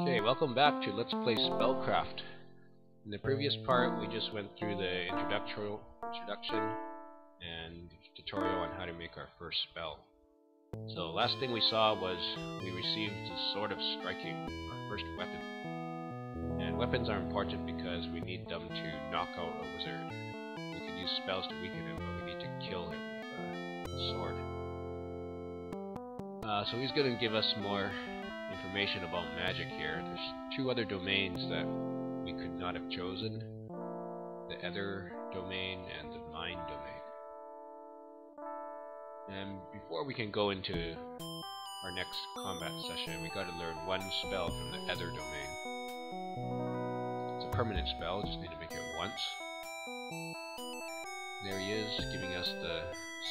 Okay, welcome back to Let's Play SpellCraft. In the previous part, we just went through the introduction and tutorial on how to make our first spell. So last thing we saw was we received the Sword of Striking, our first weapon. And weapons are important because we need them to knock out a wizard. We can use spells to weaken him, but we need to kill him with a sword. So he's going to give us more information about magic here. There's two other domains that we could not have chosen: the Ether domain and the Mind domain. And before we can go into our next combat session, we got to learn one spell from the Ether domain. It's a permanent spell, just need to make it once. There he is, giving us the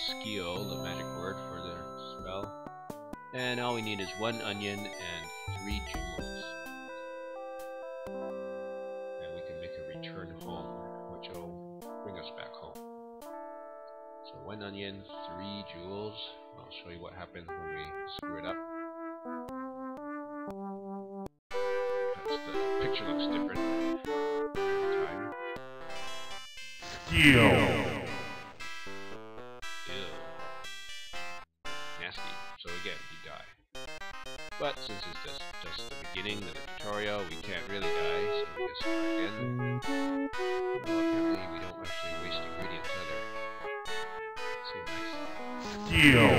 skill, the magic word for the spell. And all we need is 1 onion and 3 jewels. And we can make a return home, which will bring us back home. So 1 onion, 3 jewels. I'll show you what happens when we screw it up. The picture looks different every time. Skill. Nasty. So again, you die. But since it's just the beginning of the tutorial, we can't really die, so we just try again. Well, apparently we don't actually waste ingredients either. So nice. Skill.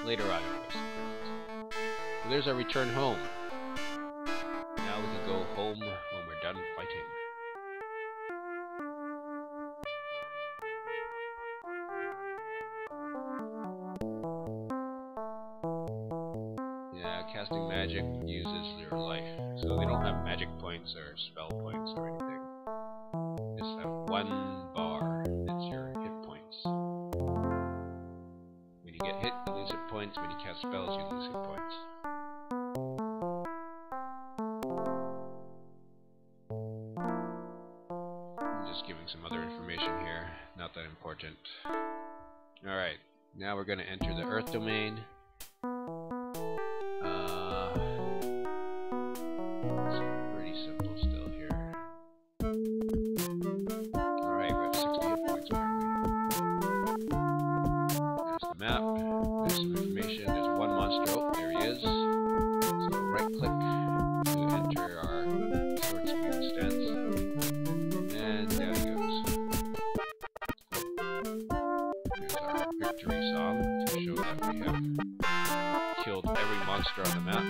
Later on, we'll waste ingredients. So there's our return home. Now we can go home when we're done fighting. Casting magic uses your life, so they don't have magic points or spell points or anything. Just have 1 bar. It's your hit points. When you get hit, you lose hit points. When you cast spells, you lose hit points. I'm just giving some other information here, not that important. Alright, now we're going to enter the Earth domain. It's pretty simple still here. Alright, we have 60 hit points apparently. There's the map. There's some information. There's 1 monster. Oh, there he is. So we'll right click to enter our sword speed stance. And down he goes. Here's our victory song to show that we have killed every monster on the map.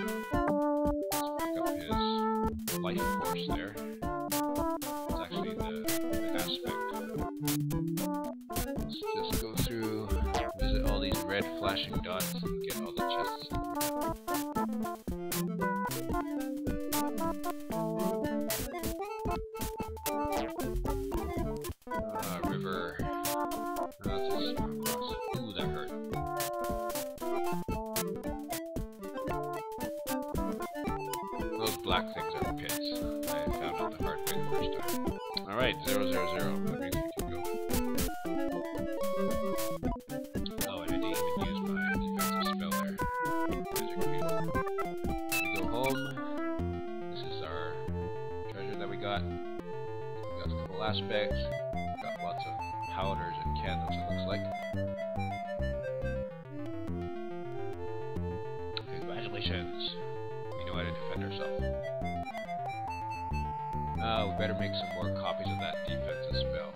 Life force there. It's actually the aspect. Let's just go through, visit all these red flashing dots and get all the chests. River. That's a swim across. Ooh, that hurt. Those black things are the pits. I found out the hard way the first time. Alright, 0, 0, 0. That means we can go. Oh, and I didn't even use my defensive spell there. Magic field. We go home. This is our treasure that we got. We got the full aspects. We got lots of powders and candles, it looks like. Congratulations. We know how to defend ourselves. We better make some more copies of that defensive spell.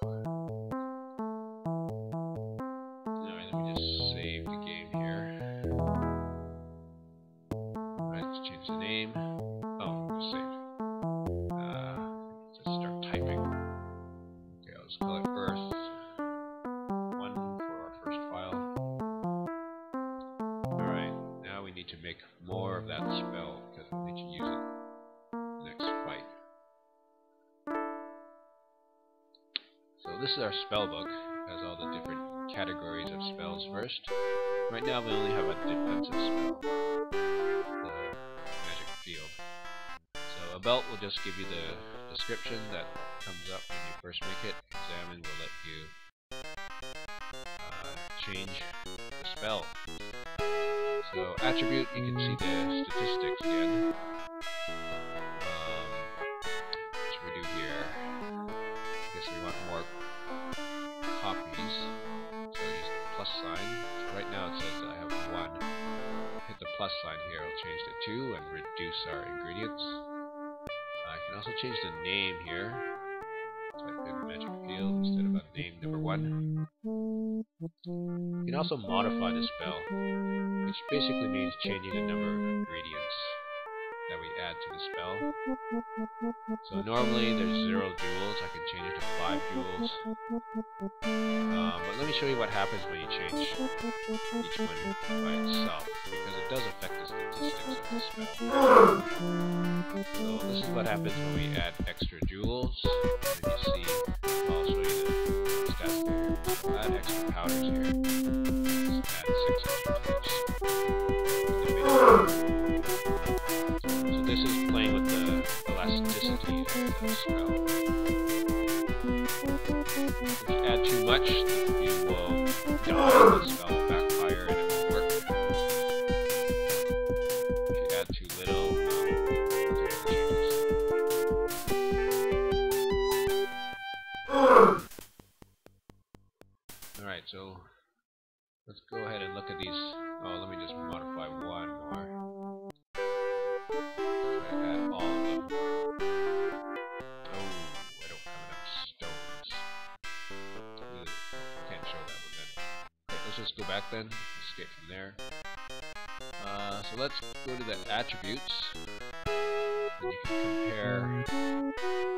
Alright, let me just save the game here. Alright, let's change the name. Oh, just saved. Let's start typing. Okay, I'll just call it Earth 1 for our first file. Alright, now we need to make more of that spell because we need to use it next fight. So this is our spell book. It has all the different categories of spells first. Right now we only have a defensive spell, the magic field. So a belt will just give you the description that comes up when you first make it. Examine will let you change the spell. So So attribute, you can see the statistics again. What should we do here? I guess we want more copies. So use the plus sign. So right now it says that I have 1. Hit the plus sign here, I'll change to 2 and reduce our ingredients. I can also change the name here. Type in magic field instead of a name number 1. You can also modify the spell, which basically means changing the number of ingredients that we add to the spell. So normally there's 0 jewels, I can change it to 5 jewels. But let me show you what happens when you change each one by itself, because it does affect the statistics of the spell. So this is what happens when we add extra jewels. And you see, I'll show you the stats there. I'll add extra powders here. Let's add 6 extra powders. So this is playing with the elasticity of the spell. If you add too much, you will die, the spell will backfire and it won't work. If you add too little, nothing changes. Alright, so let's go ahead and look at these. Oh, let me just modify one more. Try to add all of them. Oh, I don't have enough stones. Can't show that one then. Okay, let's just go back then. Escape from there. So let's go to the attributes. And you can compare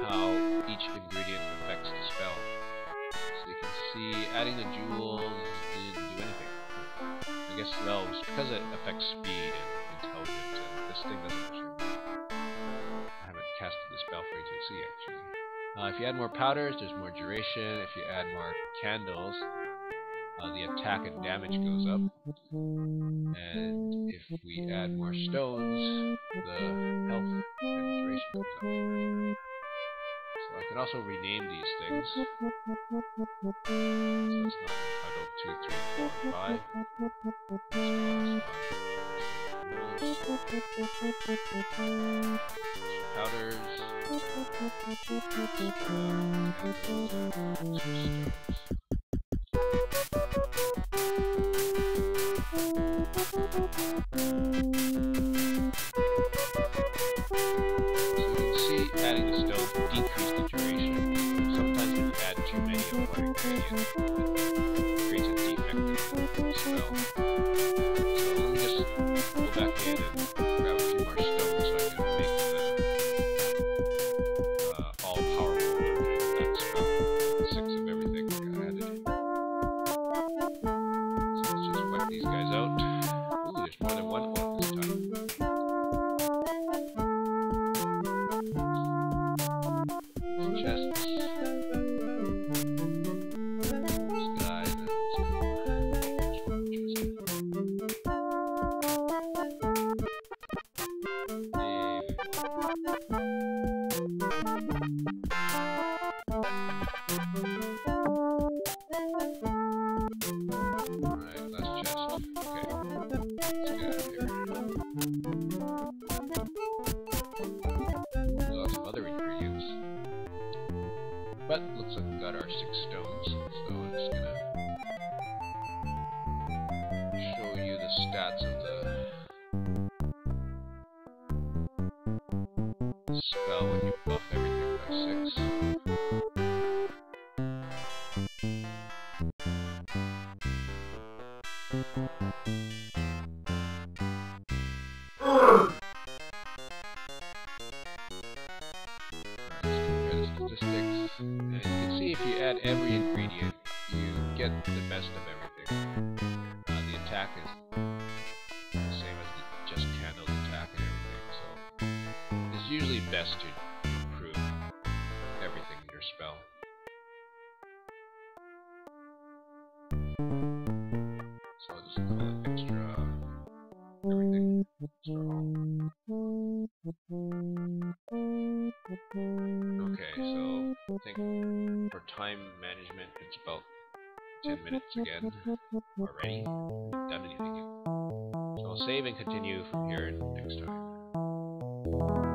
how each ingredient affects the spell. So you can see adding the jewels didn't do anything. I guess, well, it's because it affects speed and intelligence, and this thing doesn't actually work. I haven't casted the spell for you to see, actually. If you add more powders, there's more duration. If you add more candles, the attack and damage goes up. And if we add more stones, the health and duration goes up. So I can also rename these things. So it's not entitled 2, 3, 4, and 5. Powders. Adding the stones decrease the duration. Sometimes when you add too many of one ingredient, it creates a defect in the spell. So let me just go back in and grab a few more stones so I can make the all-powerful version of that spell. 6 of everything added. So let's just wipe these guys out. Ooh, there's more than one orc this time. Chests. This guy, Alright, last chest. Okay. Let's get out of here. Lots of other ingredients. But looks like we got our 6 stones, so I'm just gonna show you the stats of the spell when you buff everything by 6. Statistics, and you can see if you add every ingredient, you get the best of everything. The attack is the same as the just candles attack and everything, so it's usually best to improve everything in your spell. So I'll just call it extra everything. Okay, so I think for time management it's about 10 minutes again already. I haven't done anything yet. So I'll we'll save and continue from here next time.